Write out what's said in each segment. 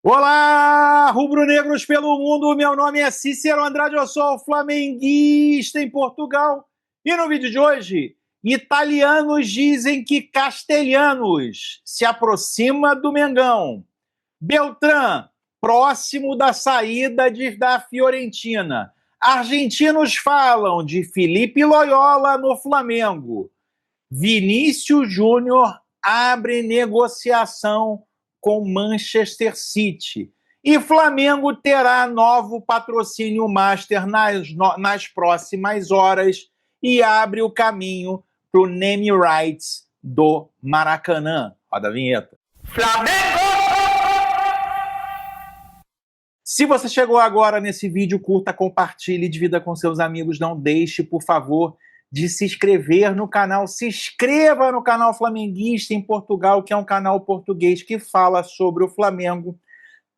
Olá, rubro-negros pelo mundo, meu nome é Cícero Andrade, eu sou flamenguista em Portugal. E no vídeo de hoje, italianos dizem que castelhanos se aproxima do Mengão. Beltrán, próximo da saída da Fiorentina. Argentinos falam de Felipe Loyola no Flamengo. Vinícius Júnior abre negociação com Manchester City. E Flamengo terá novo patrocínio master nas próximas horas e abre o caminho para o name rights do Maracanã. Roda a vinheta. Flamengo! Se você chegou agora nesse vídeo, curta, compartilhe, divida com seus amigos. Não deixe, por favor, de se inscrever no canal. Se inscreva no canal Flamenguista em Portugal, que é um canal português que fala sobre o Flamengo.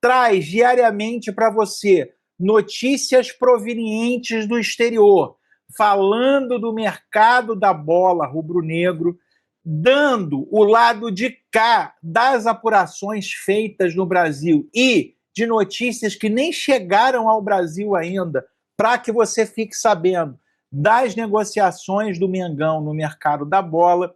Traz diariamente para você notícias provenientes do exterior, falando do mercado da bola rubro-negro, dando o lado de cá das apurações feitas no Brasil e de notícias que nem chegaram ao Brasil ainda, para que você fique sabendo das negociações do Mengão no mercado da bola.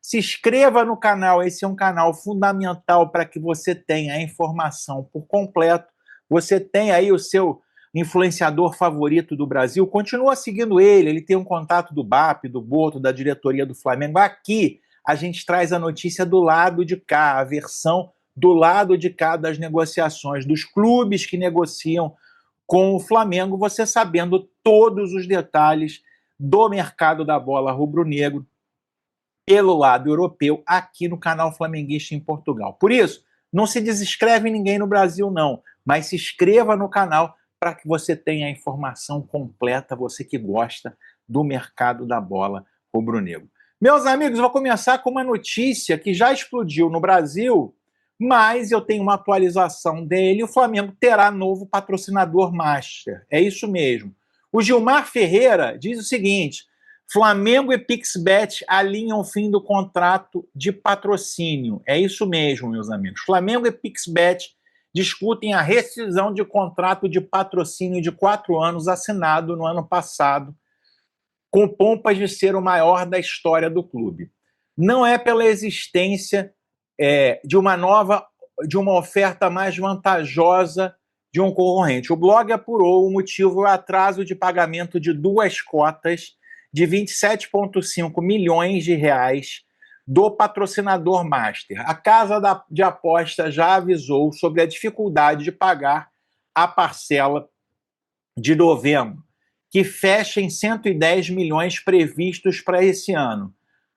Se inscreva no canal, esse é um canal fundamental para que você tenha a informação por completo. Você tem aí o seu influenciador favorito do Brasil, continua seguindo ele tem um contato do BAP, do Boto, da diretoria do Flamengo. Aqui a gente traz a notícia do lado de cá, a versão do lado de cá das negociações, dos clubes que negociam com o Flamengo, você sabendo todos os detalhes do mercado da bola rubro-negro pelo lado europeu, aqui no canal Flamenguista em Portugal. Por isso, não se desinscreve ninguém no Brasil, não, mas se inscreva no canal para que você tenha a informação completa, você que gosta do mercado da bola rubro-negro. Meus amigos, eu vou começar com uma notícia que já explodiu no Brasil, mas eu tenho uma atualização dele. O Flamengo terá novo patrocinador master. É isso mesmo. O Gilmar Ferreira diz o seguinte: Flamengo e Pixbet alinham o fim do contrato de patrocínio. É isso mesmo, meus amigos. Flamengo e Pixbet discutem a rescisão de contrato de patrocínio de 4 anos assinado no ano passado, com pompas de ser o maior da história do clube. Não é pela existência de uma oferta mais vantajosa de um concorrente. O blog apurou o motivo o atraso de pagamento de 2 cotas de 27,5 milhões de reais do patrocinador master. A casa de aposta já avisou sobre a dificuldade de pagar a parcela de novembro, que fecha em 110 milhões previstos para esse ano.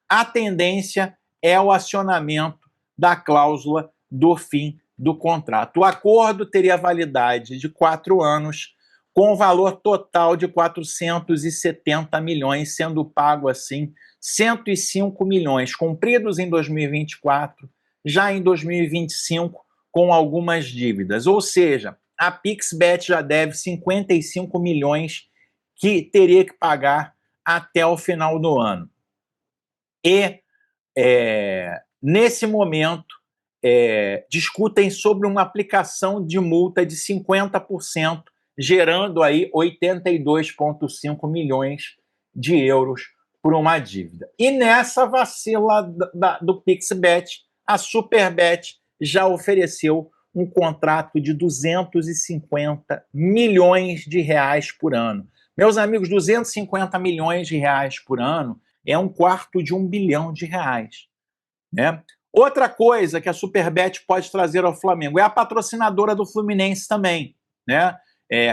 A tendência é o acionamento da cláusula do fim do contrato. O acordo teria validade de 4 anos, com valor total de 470 milhões, sendo pago assim 105 milhões, cumpridos em 2024, já em 2025, com algumas dívidas. Ou seja, a Pixbet já deve 55 milhões que teria que pagar até o final do ano. E, nesse momento, discutem sobre uma aplicação de multa de 50%, gerando aí 82,5 milhões de euros por uma dívida. E nessa vacila do Pixbet, a Superbet já ofereceu um contrato de 250 milhões de reais por ano. Meus amigos, 250 milhões de reais por ano é um quarto de 1 bilhão de reais, né? Outra coisa que a Superbet pode trazer ao Flamengo é a patrocinadora do Fluminense também, né?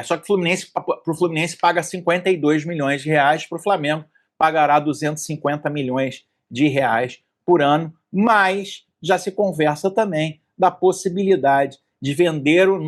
Só que para o Fluminense paga 52 milhões de reais, para o Flamengo pagará 250 milhões de reais por ano, mas já se conversa também da possibilidade de vender o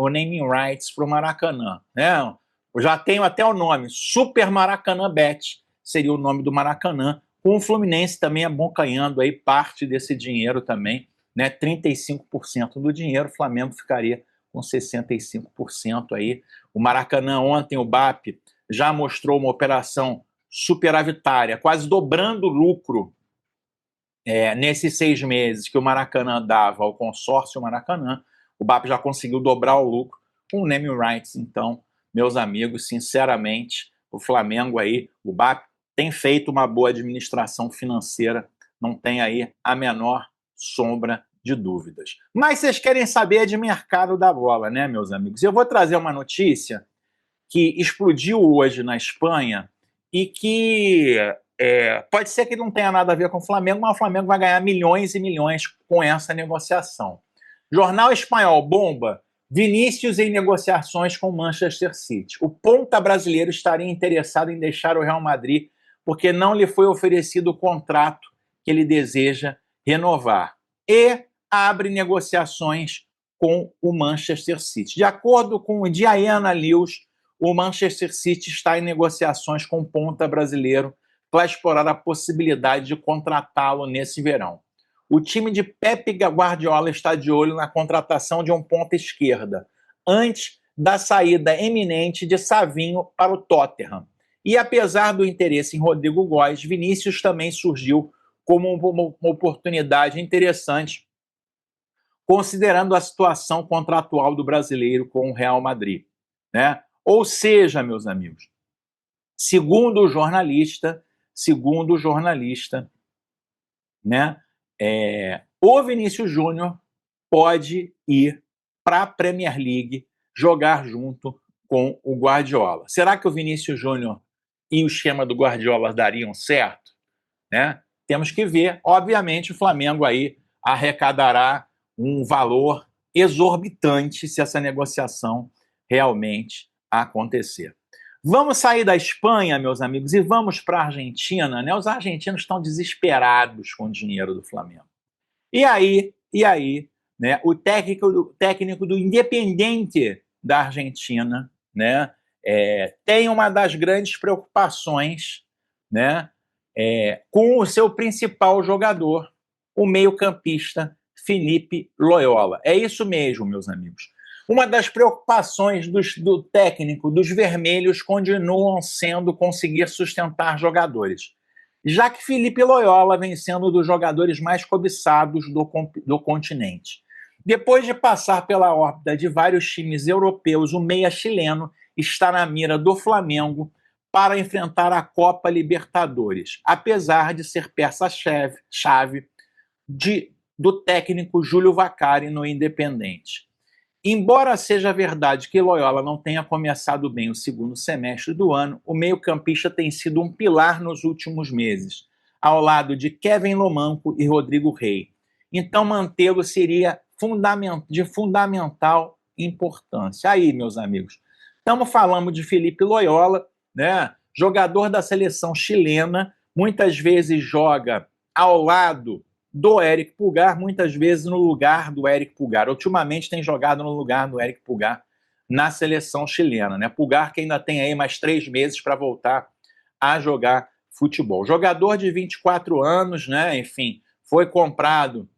naming rights para o Maracanã, né? Eu já tenho até o nome, Super Maracanã Bet, seria o nome do Maracanã, com o Fluminense também abocanhando aí parte desse dinheiro também, né? 35% do dinheiro, o Flamengo ficaria com 65% aí. O Maracanã ontem, o BAP, já mostrou uma operação superavitária, quase dobrando o lucro nesses 6 meses que o Maracanã dava ao consórcio Maracanã. O BAP já conseguiu dobrar o lucro com o naming rights. Então, meus amigos, sinceramente, o Flamengo aí, o BAP, tem feito uma boa administração financeira, não tem aí a menor sombra de dúvidas. Mas vocês querem saber de mercado da bola, né, meus amigos? Eu vou trazer uma notícia que explodiu hoje na Espanha e que pode ser que não tenha nada a ver com o Flamengo, mas o Flamengo vai ganhar milhões e milhões com essa negociação. Jornal espanhol bomba: Vinícius em negociações com Manchester City. O ponta brasileiro estaria interessado em deixar o Real Madrid porque não lhe foi oferecido o contrato que ele deseja renovar. E abre negociações com o Manchester City. De acordo com o Diana News, o Manchester City está em negociações com o ponta brasileiro para explorar a possibilidade de contratá-lo nesse verão. O time de Pep Guardiola está de olho na contratação de um ponta esquerda, antes da saída eminente de Savinho para o Tottenham. E apesar do interesse em Rodrigo Góes, Vinícius também surgiu como uma oportunidade interessante, considerando a situação contratual do brasileiro com o Real Madrid, né? Ou seja, meus amigos, segundo o jornalista, né, o Vinícius Júnior pode ir para a Premier League jogar junto com o Guardiola. Será que o Vinícius Júnior e o esquema do Guardiola dariam certo? Né? Temos que ver. Obviamente, o Flamengo aí arrecadará um valor exorbitante se essa negociação realmente acontecer. Vamos sair da Espanha, meus amigos, e vamos para a Argentina, né? Os argentinos estão desesperados com o dinheiro do Flamengo. E aí, né, o técnico do Independiente da Argentina, né, tem uma das grandes preocupações, né, com o seu principal jogador, o meio-campista Felipe Loyola. É isso mesmo, meus amigos. Uma das preocupações do técnico dos vermelhos continuam sendo conseguir sustentar jogadores, já que Felipe Loyola vem sendo um dos jogadores mais cobiçados do continente. Depois de passar pela órbita de vários times europeus, o meia chileno está na mira do Flamengo para enfrentar a Copa Libertadores, apesar de ser peça-chave do técnico Júlio Vaccari no Independente. Embora seja verdade que Loyola não tenha começado bem o segundo semestre do ano, o meio-campista tem sido um pilar nos últimos meses, ao lado de Kevin Lomanco e Rodrigo Rey. Então, mantê-lo seria de fundamental importância. Aí, meus amigos, estamos falando de Felipe Loyola, né? Jogador da seleção chilena, muitas vezes joga ao lado do Eric Pulgar, muitas vezes no lugar do Eric Pulgar. Ultimamente tem jogado no lugar do Eric Pulgar na seleção chilena, né? Pulgar que ainda tem aí mais 3 meses para voltar a jogar futebol. Jogador de 24 anos, né? Enfim, foi comprado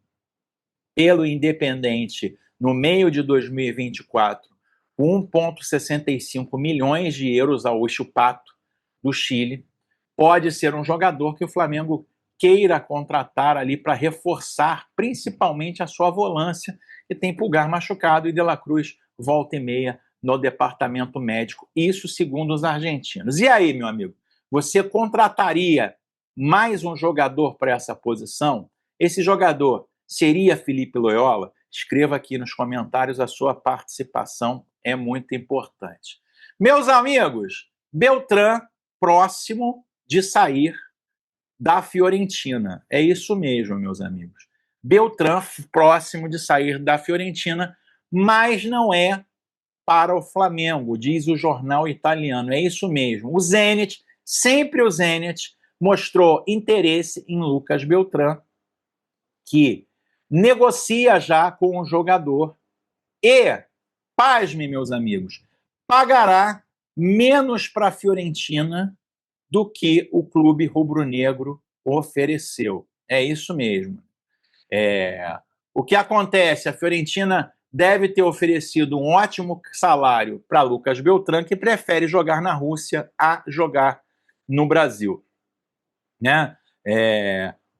pelo Independente no meio de 2024 com 1,65 milhões de euros ao Huachipato do Chile. Pode ser um jogador que o Flamengo queira contratar ali para reforçar principalmente a sua volância, que tem Pulgar machucado e De La Cruz volta e meia no departamento médico, isso segundo os argentinos. E aí, meu amigo, você contrataria mais um jogador para essa posição? Esse jogador seria Felipe Loyola? Escreva aqui nos comentários, a sua participação é muito importante. Meus amigos, Beltrán próximo de sair da Fiorentina. É isso mesmo, meus amigos. Beltrán próximo de sair da Fiorentina, mas não é para o Flamengo, diz o jornal italiano. É isso mesmo. O Zenit, sempre o Zenit, mostrou interesse em Lucas Beltrán, que negocia já com o jogador e, pasme, meus amigos, pagará menos para a Fiorentina do que o clube rubro-negro ofereceu. É isso mesmo. O que acontece? A Fiorentina deve ter oferecido um ótimo salário para Lucas Beltrán, que prefere jogar na Rússia a jogar no Brasil. Né?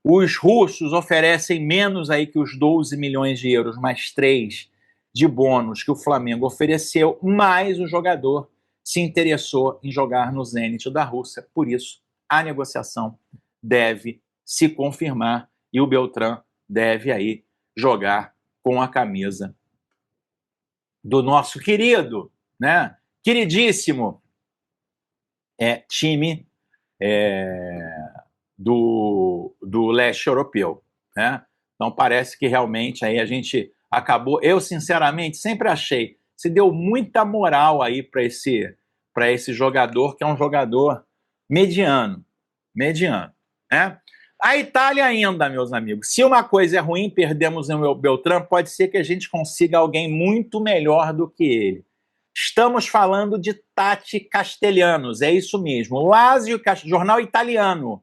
Os russos oferecem menos aí que os 12 milhões de euros, mais 3 de bônus que o Flamengo ofereceu, mas o jogador se interessou em jogar no Zenit da Rússia. Por isso, a negociação deve se confirmar e o Beltrán deve aí jogar com a camisa do nosso querido, né, queridíssimo time do leste europeu, né? Então parece que realmente aí a gente acabou. Eu sinceramente sempre achei se deu muita moral aí para esse jogador, que é um jogador mediano, né? A Itália ainda, meus amigos. Se uma coisa é ruim, perdemos o Beltrán, pode ser que a gente consiga alguém muito melhor do que ele. Estamos falando de Tati Castellanos, é isso mesmo. Lazio, jornal italiano.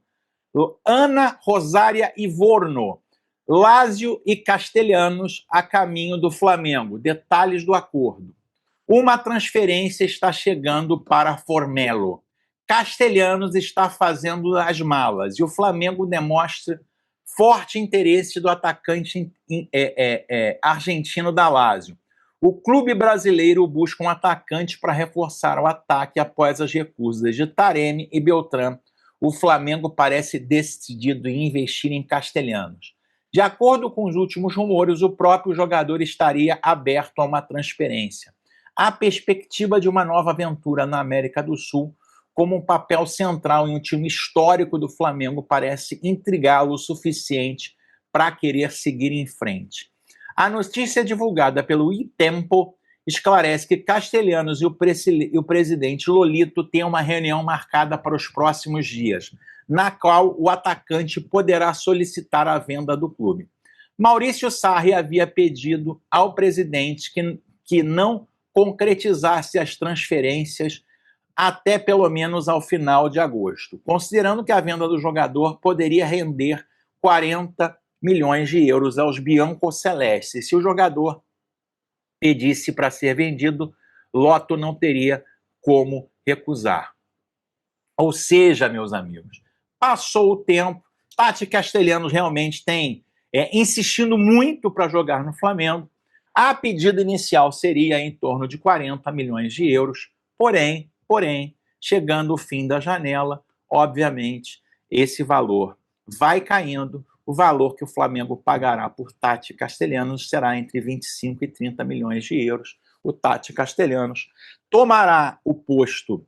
Ana Rosária Ivorno. Lazio e Castellanos a caminho do Flamengo. Detalhes do acordo. Uma transferência está chegando para Formello. Castellanos está fazendo as malas e o Flamengo demonstra forte interesse do atacante argentino da Lazio. O clube brasileiro busca um atacante para reforçar o ataque após as recusas de Taremi e Beltrán. O Flamengo parece decidido em investir em Castellanos. De acordo com os últimos rumores, o próprio jogador estaria aberto a uma transferência. A perspectiva de uma nova aventura na América do Sul, como um papel central em um time histórico do Flamengo, parece intrigá-lo o suficiente para querer seguir em frente. A notícia divulgada pelo iTempo esclarece que Castellanos e o presidente Lolito têm uma reunião marcada para os próximos dias, na qual o atacante poderá solicitar a venda do clube. Maurício Sarri havia pedido ao presidente que não concretizasse as transferências até pelo menos ao final de agosto, considerando que a venda do jogador poderia render 40 milhões de euros aos biancocelestes. Se o jogador pedisse para ser vendido, Lotto não teria como recusar. Ou seja, meus amigos, passou o tempo, Tati Castellanos realmente tem insistindo muito para jogar no Flamengo. A pedida inicial seria em torno de 40 milhões de euros, porém, chegando o fim da janela, obviamente, esse valor vai caindo. O valor que o Flamengo pagará por Tati Castellanos será entre 25 e 30 milhões de euros. O Tati Castellanos tomará o posto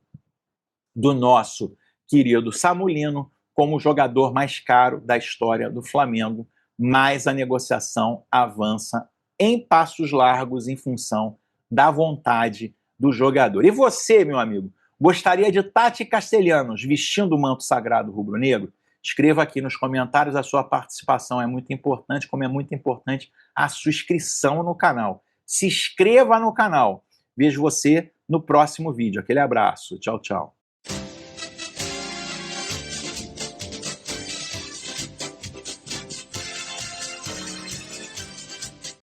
do nosso querido Samulino como o jogador mais caro da história do Flamengo, mas a negociação avança em passos largos em função da vontade do jogador. E você, meu amigo, gostaria de Tati Castellanos vestindo o manto sagrado rubro-negro? Escreva aqui nos comentários, a sua participação é muito importante, como é muito importante a sua inscrição no canal. Se inscreva no canal. Vejo você no próximo vídeo. Aquele abraço. Tchau, tchau.